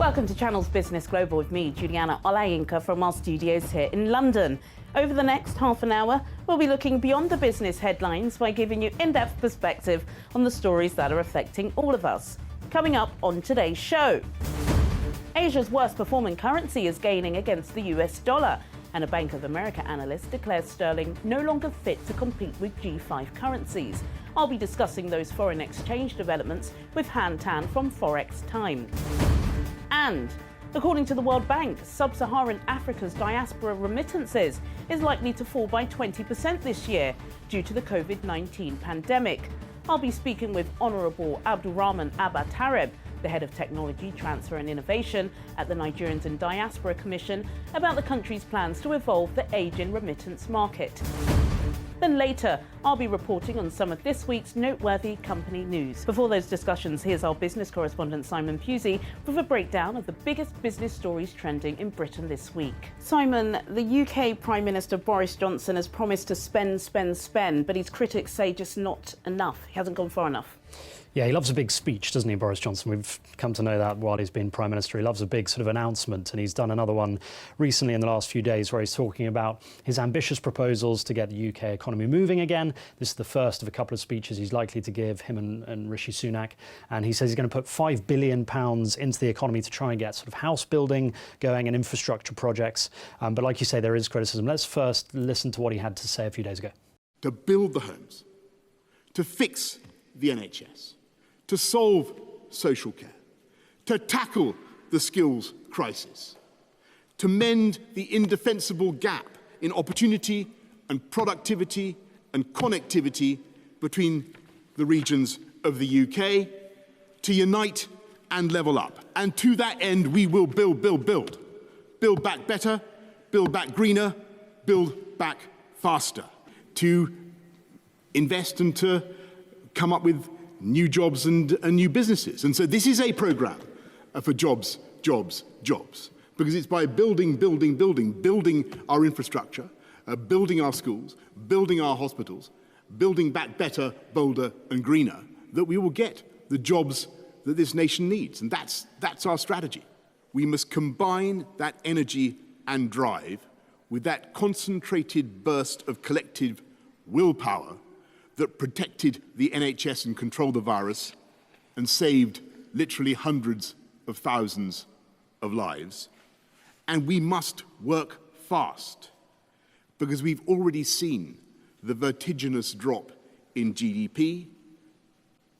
Welcome to Channels Business Global with me, Juliana Olayinka, from our studios here in London. Over the next half an hour, we'll be looking beyond the business headlines by giving you in-depth perspective on the stories that are affecting all of us. Coming up on today's show, Asia's worst performing currency is gaining against the US dollar, and a Bank of America analyst declares sterling no longer fit to compete with G5 currencies. I'll be discussing those foreign exchange developments with Han Tan from Forex Time. And according to the World Bank, sub-Saharan Africa's diaspora remittances is likely to fall by 20% this year due to the COVID-19 pandemic. I'll be speaking with Honourable Abdulrahman Abba Tareb, the head of Technology, Transfer and Innovation at the Nigerians and Diaspora Commission, about the country's plans to evolve the aid-in remittance market. Then later, I'll be reporting on some of this week's noteworthy company news. Before those discussions, here's our business correspondent Simon Pusey with a breakdown of the biggest business stories trending in Britain this week. Simon, the UK Prime Minister Boris Johnson has promised to spend, but his critics say just not enough. He hasn't gone far enough. Yeah, he loves a big speech, doesn't he, Boris Johnson? We've come to know that while he's been Prime Minister. He loves a big sort of announcement, and he's done another one recently in the last few days where he's talking about his ambitious proposals to get the UK economy moving again. This is the first of a couple of speeches he's likely to give, him and Rishi Sunak. And he says he's going to put £5 billion into the economy to try and get sort of house building going and infrastructure projects. But like you say, there is criticism. Let's first listen to what he had to say a few days ago. To build the homes, to fix the NHS, to solve social care, to tackle the skills crisis, to mend the indefensible gap in opportunity and productivity and connectivity between the regions of the UK, to unite and level up. And to that end, we will build. Build back better, build back greener, build back faster, to invest and to come up with new jobs and new businesses. And so this is a programme for jobs, because it's by building our infrastructure, building our schools, building our hospitals, building back better, bolder and greener, that we will get the jobs that this nation needs. And that's our strategy. We must combine that energy and drive with that concentrated burst of collective willpower that protected the NHS and controlled the virus and saved literally hundreds of thousands of lives. And we must work fast, because we've already seen the vertiginous drop in GDP,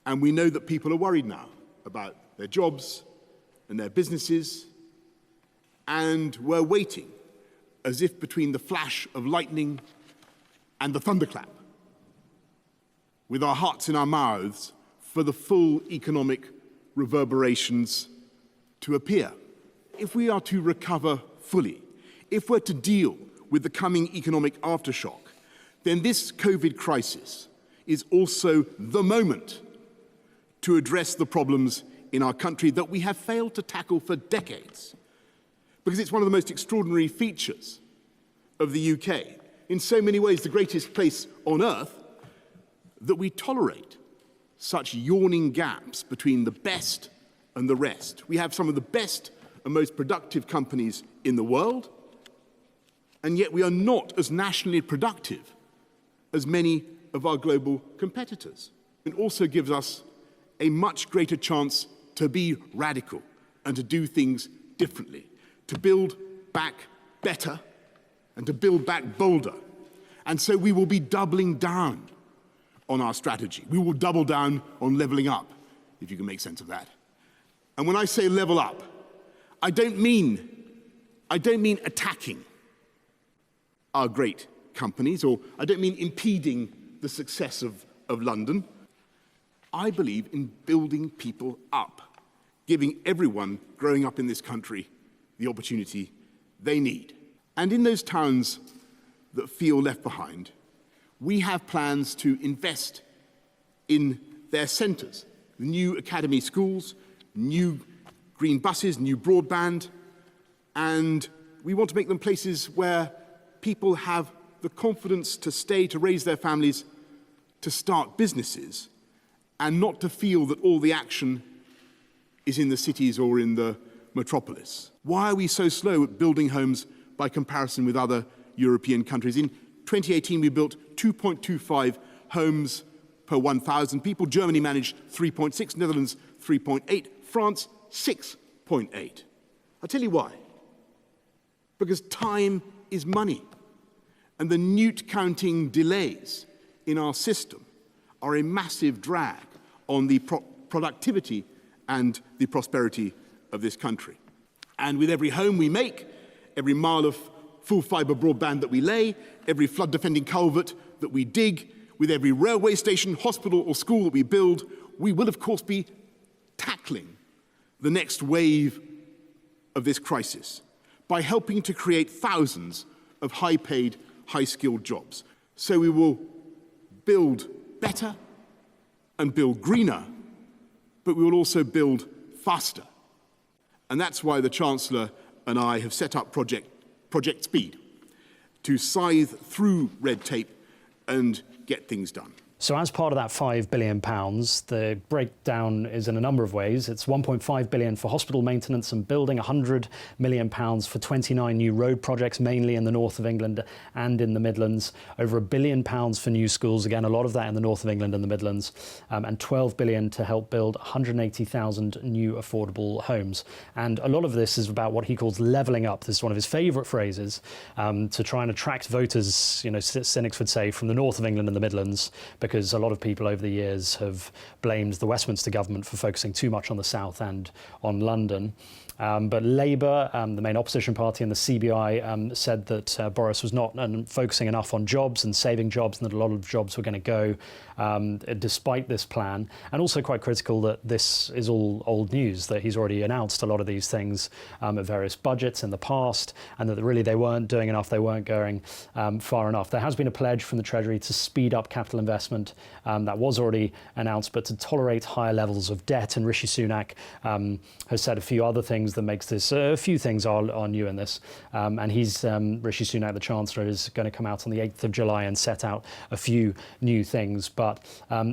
and we know that people are worried now about their jobs and their businesses, and we're waiting as if between the flash of lightning and the thunderclap, with our hearts in our mouths, for the full economic reverberations to appear. If we are to recover fully, if we're to deal with the coming economic aftershock, then this COVID crisis is also the moment to address the problems in our country that we have failed to tackle for decades. Because it's one of the most extraordinary features of the UK. In so many ways, the greatest place on earth, that we tolerate such yawning gaps between the best and the rest. We have some of the best and most productive companies in the world, and yet we are not as nationally productive as many of our global competitors. It also gives us a much greater chance to be radical and to do things differently, to build back better and to build back bolder. And so we will be doubling down on our strategy. We will double down on levelling up, if you can make sense of that. And when I say level up, I don't mean attacking our great companies, or I don't mean impeding the success of London. I believe in building people up, giving everyone growing up in this country the opportunity they need. And in those towns that feel left behind, we have plans to invest in their centres, new academy schools, new green buses, new broadband, and we want to make them places where people have the confidence to stay, to raise their families, to start businesses, and not to feel that all the action is in the cities or in the metropolis? Why are we so slow at building homes by comparison with other European countries? In 2018, we built 2.25 homes per 1,000 people. Germany managed 3.6, Netherlands 3.8, France 6.8. I'll tell you why. Because time is money. And the newt counting delays in our system are a massive drag on the productivity and the prosperity of this country. And with every home we make, every mile of full fibre broadband that we lay, every flood-defending culvert that we dig, with every railway station, hospital or school that we build, we will of course be tackling the next wave of this crisis by helping to create thousands of high-paid, high-skilled jobs. So we will build better and build greener, but we will also build faster. And that's why the Chancellor and I have set up Project Speed to scythe through red tape and get things done. So as part of that £5 billion, the breakdown is in a number of ways. It's £1.5 billion for hospital maintenance and building, £100 million for 29 new road projects, mainly in the north of England and in the Midlands, over £1 billion for new schools, again, a lot of that in the north of England and the Midlands, and £12 billion to help build 180,000 new affordable homes. And a lot of this is about what he calls levelling up. This is one of his favourite phrases, to try and attract voters, you know, cynics would say, from the north of England and the Midlands, because a lot of people over the years have blamed the Westminster government for focusing too much on the south and on London. But Labour, the main opposition party, and the CBI said that Boris was not focusing enough on jobs and saving jobs, and that a lot of jobs were going to go despite this plan. And also quite critical that this is all old news, that he's already announced a lot of these things at various budgets in the past, and that really they weren't doing enough, they weren't going far enough. There has been a pledge from the Treasury to speed up capital investment. That was already announced, but to tolerate higher levels of debt. And Rishi Sunak has said a few other things that makes this, a few things are new in this. And he's, Rishi Sunak, the Chancellor, is going to come out on the 8th of July and set out a few new things. But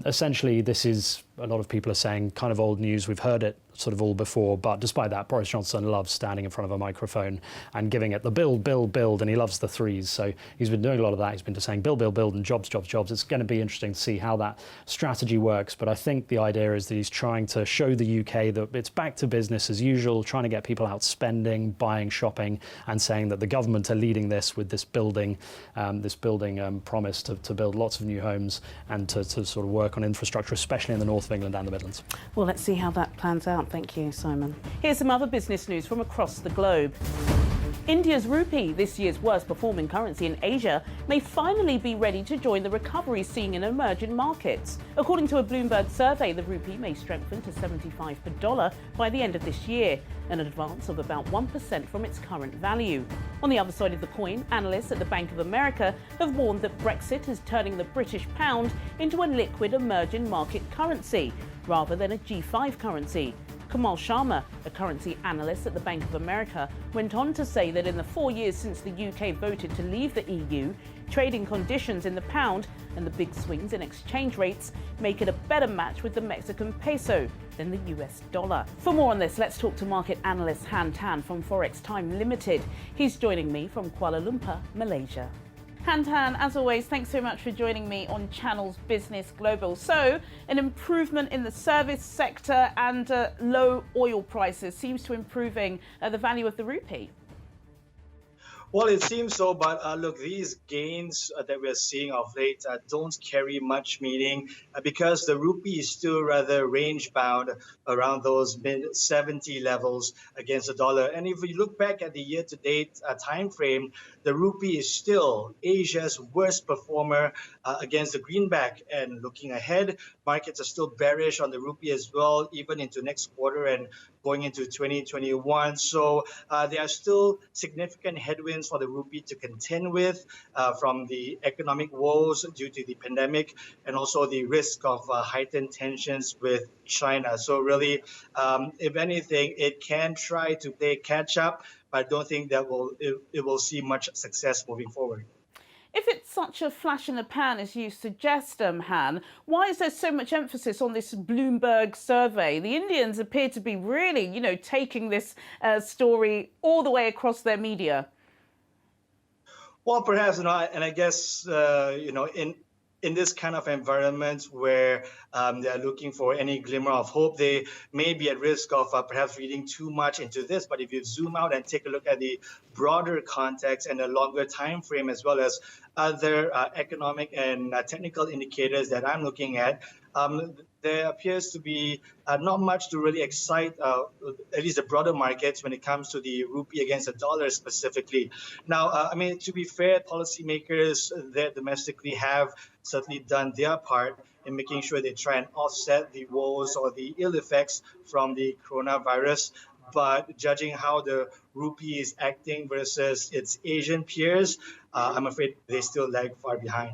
essentially, this is, a lot of people are saying, kind of old news. We've heard it sort of all before, but despite that, Boris Johnson loves standing in front of a microphone and giving it the build, build, build, and he loves the threes. So he's been doing a lot of that. He's been just saying build, build, build, and jobs, jobs, jobs. It's going to be interesting to see how that strategy works. But I think the idea is that he's trying to show the UK that it's back to business as usual, trying to get people out spending, buying, shopping, and saying that the government are leading this with this building promise to build lots of new homes and to sort of work on infrastructure, especially in the north of England and the Midlands. Well, let's see how that plans out. Thank you, Simon. Here's some other business news from across the globe. India's rupee, this year's worst performing currency in Asia, may finally be ready to join the recovery seen in emerging markets. According to a Bloomberg survey, the rupee may strengthen to 75 per dollar by the end of this year, an advance of about 1% from its current value. On the other side of the coin, analysts at the Bank of America have warned that Brexit is turning the British pound into a liquid emerging market currency, rather than a G5 currency. Kamal Sharma, a currency analyst at the Bank of America, went on to say that in the 4 years since the UK voted to leave the EU, trading conditions in the pound and the big swings in exchange rates make it a better match with the Mexican peso than the US dollar. For more on this, let's talk to market analyst Han Tan from Forex Time Limited. He's joining me from Kuala Lumpur, Malaysia. Han Tan, as always, thanks so much for joining me on Channel's Business Global. So, an improvement in the service sector and low oil prices seems to improving the value of the rupee. Well, it seems so, but look, these gains that we're seeing of late don't carry much meaning because the rupee is still rather range-bound around those mid-70 levels against the dollar. And if we look back at the year-to-date time frame, the rupee is still Asia's worst performer against the greenback. And looking ahead, markets are still bearish on the rupee as well, even into next quarter and going into 2021. So there are still significant headwinds for the rupee to contend with from the economic woes due to the pandemic and also the risk of heightened tensions with China. So really, if anything, it can try to play catch up, but I don't think that it will see much success moving forward. If it's such a flash in the pan as you suggest, Han, why is there so much emphasis on this Bloomberg survey? The Indians appear to be really, taking this story all the way across their media. Well, perhaps, and I guess, in this kind of environment where they're looking for any glimmer of hope, they may be at risk of perhaps reading too much into this. But if you zoom out and take a look at the broader context and a longer time frame, as well as other economic and technical indicators that I'm looking at, there appears to be not much to really excite at least the broader markets when it comes to the rupee against the dollar specifically. Now, to be fair, policymakers there domestically have certainly done their part in making sure they try and offset the woes or the ill effects from the coronavirus. But judging how the rupee is acting versus its Asian peers, I'm afraid they still lag far behind.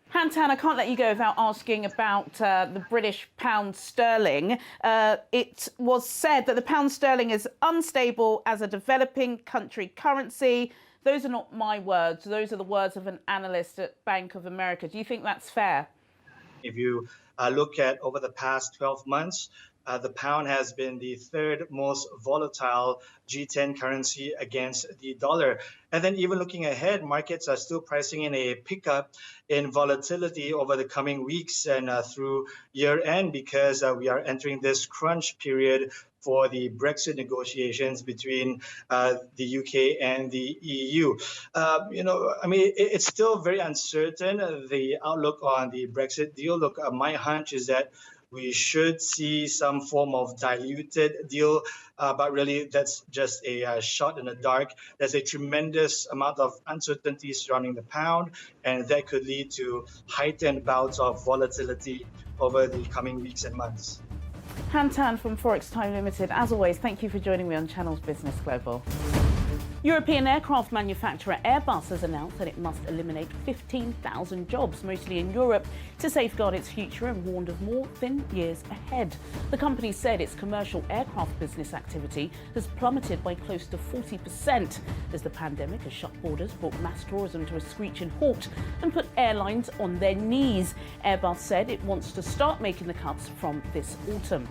Han Tan, I can't let you go without asking about the British pound sterling. It was said that the pound sterling is unstable as a developing country currency. Those are not my words. Those are the words of an analyst at Bank of America. Do you think that's fair? If you look at over the past 12 months, the pound has been the third most volatile G10 currency against the dollar. And then even looking ahead, markets are still pricing in a pickup in volatility over the coming weeks and through year end, because we are entering this crunch period for the Brexit negotiations between the UK and the EU. It's still very uncertain, the outlook on the Brexit deal. Look, my hunch is that we should see some form of diluted deal, but really that's just a shot in the dark. There's a tremendous amount of uncertainty surrounding the pound, and that could lead to heightened bouts of volatility over the coming weeks and months. Han Tan from Forex Time Limited, as always, thank you for joining me on Channels Business Global. European aircraft manufacturer Airbus has announced that it must eliminate 15,000 jobs, mostly in Europe, to safeguard its future and warned of more thin years ahead. The company said its commercial aircraft business activity has plummeted by close to 40% as the pandemic has shut borders, brought mass tourism to a screeching halt and put airlines on their knees. Airbus said it wants to start making the cuts from this autumn.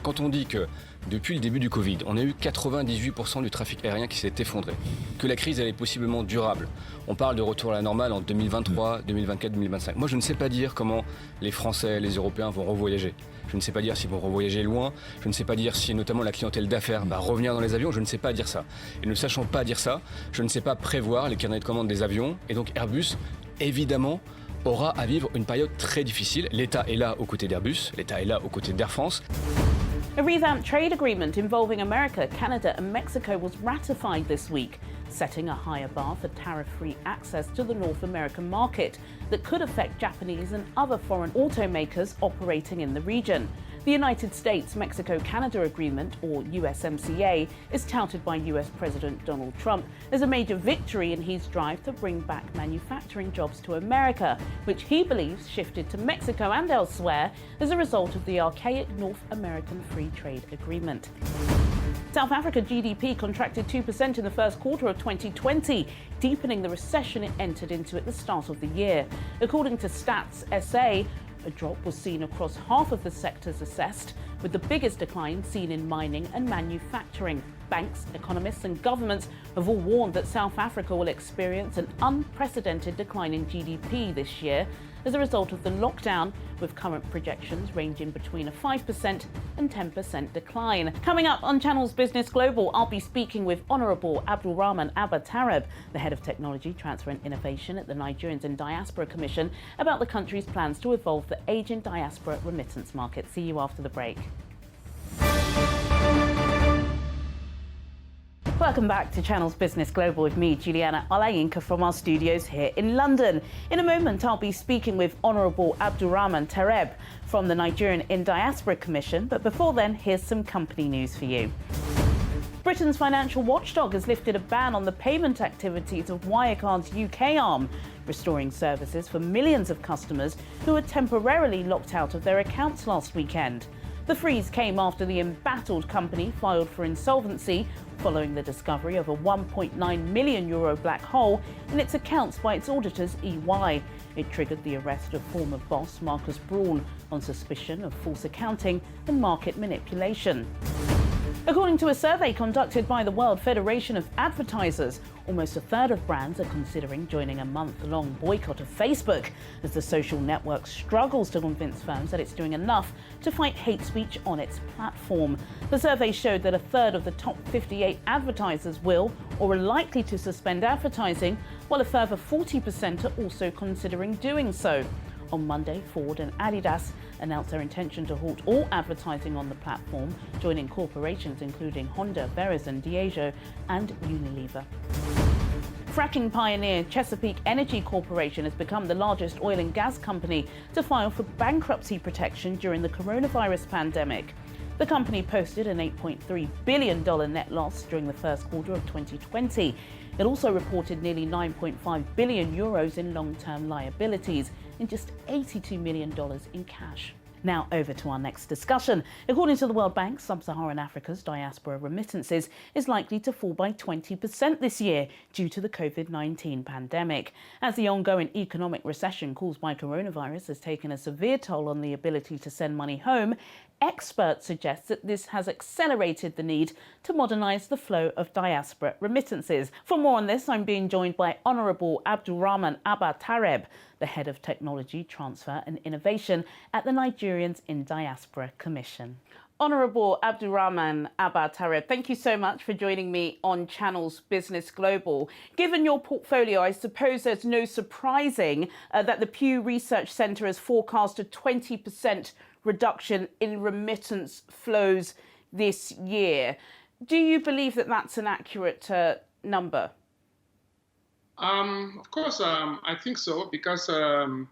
Quand on dit que depuis le début du Covid, on a eu 98% du trafic aérien qui s'est effondré, que la crise elle est possiblement durable, on parle de retour à la normale en 2023, 2024, 2025. Moi, je ne sais pas dire comment les Français, les Européens vont revoyager. Je ne sais pas dire s'ils vont revoyager loin. Je ne sais pas dire si notamment la clientèle d'affaires va revenir dans les avions. Je ne sais pas dire ça. Et ne sachant pas dire ça, je ne sais pas prévoir les carnets de commandes des avions. Et donc Airbus, évidemment, aura à vivre une période très difficile. L'État est là aux côtés d'Airbus, l'État est là aux côtés d'Air France. A revamped trade agreement involving America, Canada and Mexico was ratified this week, setting a higher bar for tariff-free access to the North American market that could affect Japanese and other foreign automakers operating in the region. The United States-Mexico-Canada Agreement, or USMCA, is touted by US President Donald Trump as a major victory in his drive to bring back manufacturing jobs to America, which he believes shifted to Mexico and elsewhere as a result of the archaic North American Free Trade Agreement. South Africa GDP contracted 2% in the first quarter of 2020, deepening the recession it entered into at the start of the year. According to Stats SA, a drop was seen across half of the sectors assessed, with the biggest decline seen in mining and manufacturing. Banks, economists and governments have all warned that South Africa will experience an unprecedented decline in GDP this year as a result of the lockdown, with current projections ranging between a 5% and 10% decline. Coming up on Channels Business Global, I'll be speaking with Honourable Abdulrahman Abba Tareb, the Head of Technology, Transfer and Innovation at the Nigerians in Diaspora Commission, about the country's plans to evolve the Asian diaspora remittance market. See you after the break. Welcome back to Channels Business Global with me, Juliana Olayinka, from our studios here in London. In a moment, I'll be speaking with Honourable Abdulrahman Tareb from the Nigerian in Diaspora Commission. But before then, here's some company news for you. Britain's financial watchdog has lifted a ban on the payment activities of Wirecard's UK arm, restoring services for millions of customers who were temporarily locked out of their accounts last weekend. The freeze came after the embattled company filed for insolvency following the discovery of a €1.9 million black hole in its accounts by its auditors EY. It triggered the arrest of former boss Marcus Braun on suspicion of false accounting and market manipulation. According to a survey conducted by the World Federation of Advertisers, almost a third of brands are considering joining a month-long boycott of Facebook as the social network struggles to convince firms that it's doing enough to fight hate speech on its platform. The survey showed that a third of the top 58 advertisers will or are likely to suspend advertising, while a further 40% are also considering doing so. On Monday, Ford and Adidas announced their intention to halt all advertising on the platform, joining corporations including Honda, Verizon, Diageo and Unilever. Fracking pioneer Chesapeake Energy Corporation has become the largest oil and gas company to file for bankruptcy protection during the coronavirus pandemic. The company posted an $8.3 billion net loss during the first quarter of 2020. It also reported nearly €9.5 billion in long-term liabilities and just $82 million in cash. Now over to our next discussion. According to the World Bank, Sub-Saharan Africa's diaspora remittances is likely to fall by 20% this year due to the COVID-19 pandemic. As the ongoing economic recession caused by coronavirus has taken a severe toll on the ability to send money home, experts suggest that this has accelerated the need to modernise the flow of diaspora remittances. For more on this, I'm being joined by Honourable Abdulrahman Abba Tareb, the Head of Technology, Transfer and Innovation at the Nigerians in Diaspora Commission. Honourable Abdulrahman Abba Tareb, thank you so much for joining me on Channel's Business Global. Given your portfolio, I suppose there's no surprising that the Pew Research Centre has forecast a 20% reduction in remittance flows this year. Do you believe that that's an accurate number? Of course, I think so, because while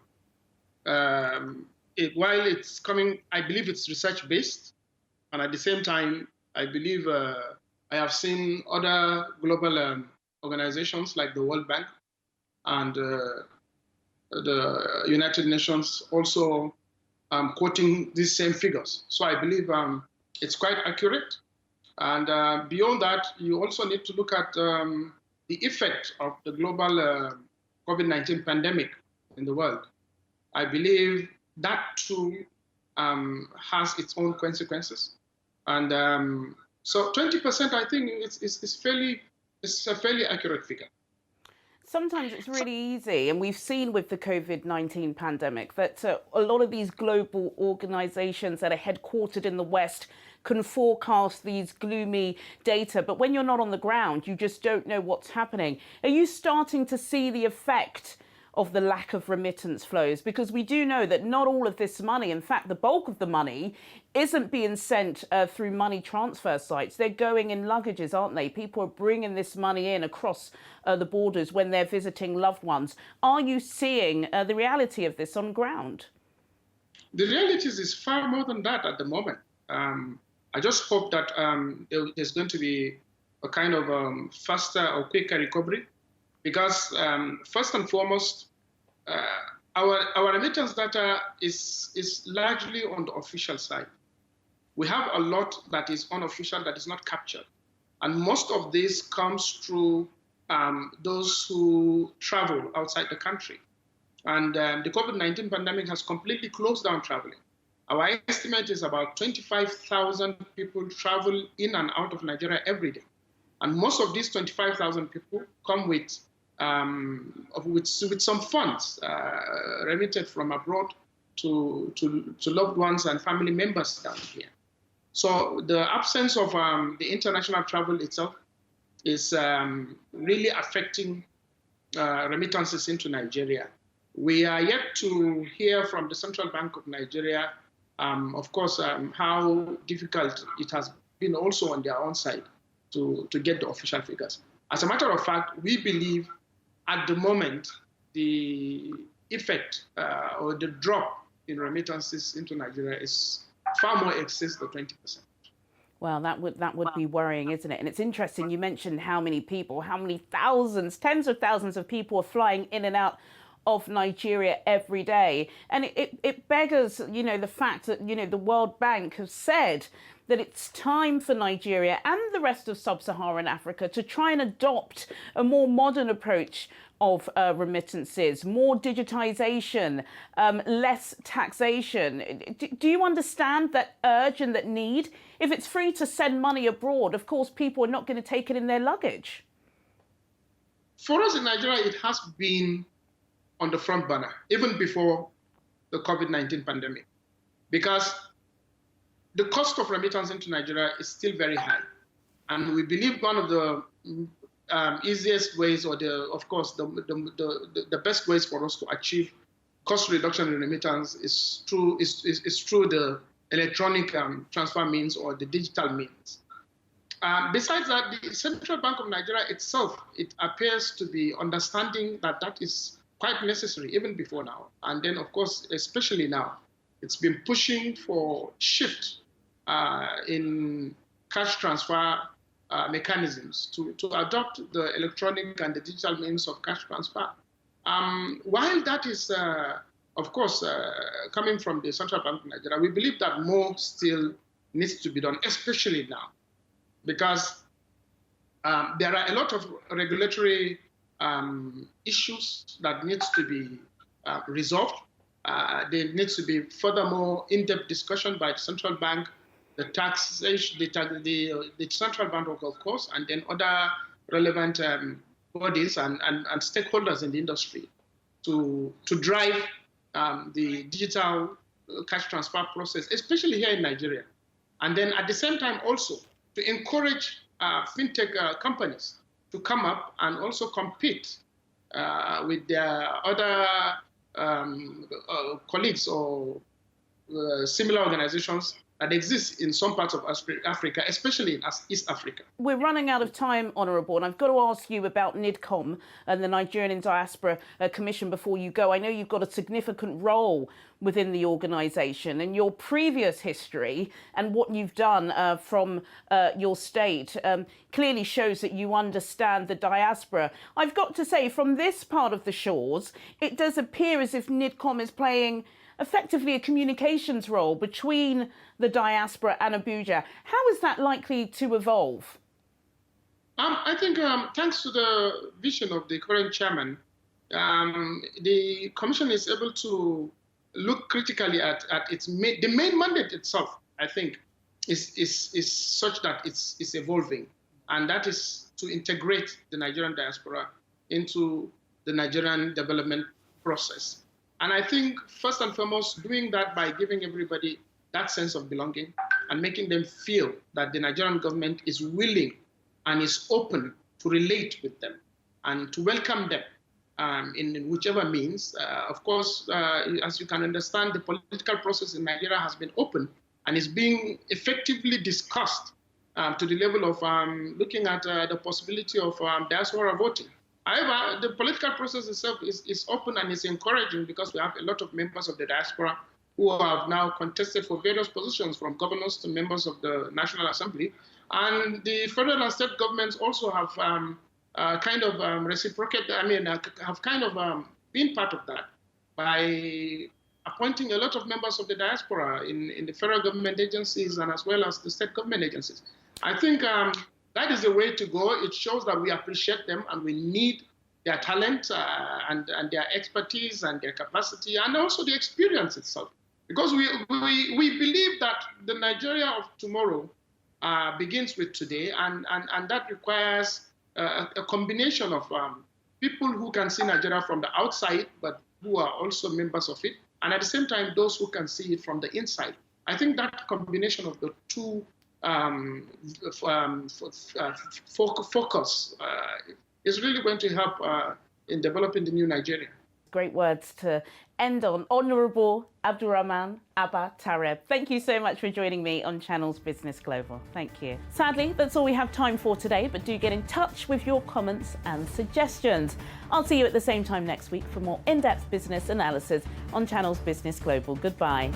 it's coming, I believe it's research-based, and at the same time, I believe I have seen other global organizations like the World Bank and the United Nations also quoting these same figures. So I believe it's quite accurate. And beyond that, you also need to look at the effect of the global COVID-19 pandemic in the world. I believe that too has its own consequences. And so 20%, I think, is a fairly accurate figure. Sometimes it's really easy, and we've seen with the COVID-19 pandemic that a lot of these global organisations that are headquartered in the West can forecast these gloomy data, but when you're not on the ground, you just don't know what's happening. Are you starting to see the effect of the lack of remittance flows? Because we do know that not all of this money, in fact, the bulk of the money, isn't being sent through money transfer sites. They're going in luggages, aren't they? People are bringing this money in across the borders when they're visiting loved ones. Are you seeing the reality of this on ground? The reality is far more than that at the moment. I just hope that there's going to be a kind of faster or quicker recovery, because first and foremost, our remittance data is largely on the official side. We have a lot that is unofficial, that is not captured. And most of this comes through those who travel outside the country. And the COVID-19 pandemic has completely closed down traveling. Our estimate is about 25,000 people travel in and out of Nigeria every day. And most of these 25,000 people come with some funds remitted from abroad to loved ones and family members down here. So the absence of the international travel itself is really affecting remittances into Nigeria. We are yet to hear from the Central Bank of Nigeria, of course, how difficult it has been also on their own side to get the official figures. As a matter of fact, we believe at the moment the effect or the drop in remittances into Nigeria is far more excess than 20%. Well, that would be worrying, isn't it? And it's interesting, you mentioned how many people, how many thousands, tens of thousands of people are flying in and out of Nigeria every day. And it beggars, the fact that, the World Bank has said that it's time for Nigeria and the rest of sub-Saharan Africa to try and adopt a more modern approach of remittances, more digitization, less taxation. Do you understand that urge and that need? If it's free to send money abroad, of course, people are not going to take it in their luggage. For us in Nigeria, it has been on the front burner, even before the COVID-19 pandemic, because the cost of remittance into Nigeria is still very high. And we believe one of the easiest ways, or the best ways for us to achieve cost reduction in remittance is through the electronic transfer means or the digital means. Besides that, the Central Bank of Nigeria itself, it appears to be understanding that that is quite necessary even before now. And then, of course, especially now, it's been pushing for shift in cash transfer mechanisms to adopt the electronic and the digital means of cash transfer. While that is, of course, coming from the Central Bank of Nigeria, we believe that more still needs to be done, especially now, because there are a lot of regulatory issues that needs to be resolved. There needs to be furthermore in-depth discussion by the Central Bank, the taxation, the Central Bank, of course, and then other relevant bodies and stakeholders in the industry to drive the digital cash transfer process, especially here in Nigeria. And then at the same time also to encourage fintech companies to come up and also compete with their other colleagues or similar organizations that exist in some parts of Africa, especially in East Africa. We're running out of time, Honourable, and I've got to ask you about NIDCOM and the Nigerian Diaspora Commission before you go. I know you've got a significant role within the organisation, and your previous history and what you've done from your state clearly shows that you understand the diaspora. I've got to say, from this part of the shores, it does appear as if NIDCOM is playing effectively a communications role between the diaspora and Abuja. How is that likely to evolve? I think thanks to the vision of the current chairman, the commission is able to look critically at the main mandate itself. I think is such that it's evolving, and that is to integrate the Nigerian diaspora into the Nigerian development process. And I think, first and foremost, doing that by giving everybody that sense of belonging and making them feel that the Nigerian government is willing and is open to relate with them and to welcome them in whichever means. Of course, as you can understand, the political process in Nigeria has been open and is being effectively discussed to the level of looking at the possibility of diaspora voting. However, the political process itself is open and is encouraging because we have a lot of members of the diaspora who have now contested for various positions, from governors to members of the National Assembly. And the federal and state governments also have reciprocated, have kind of been part of that by appointing a lot of members of the diaspora in the federal government agencies and as well as the state government agencies. I think that is the way to go. It shows that we appreciate them and we need their talent and their expertise and their capacity and also the experience itself. Because we believe that the Nigeria of tomorrow begins with today, and that requires a combination of people who can see Nigeria from the outside, but who are also members of it, and at the same time, those who can see it from the inside. I think that combination of the two focus is really going to help in developing the new Nigeria. Great words to end on. Honourable Abdulrahman Abba Tarieb, thank you so much for joining me on Channels Business Global. Thank you. Sadly, that's all we have time for today, but do get in touch with your comments and suggestions. I'll see you at the same time next week for more in-depth business analysis on Channels Business Global. Goodbye.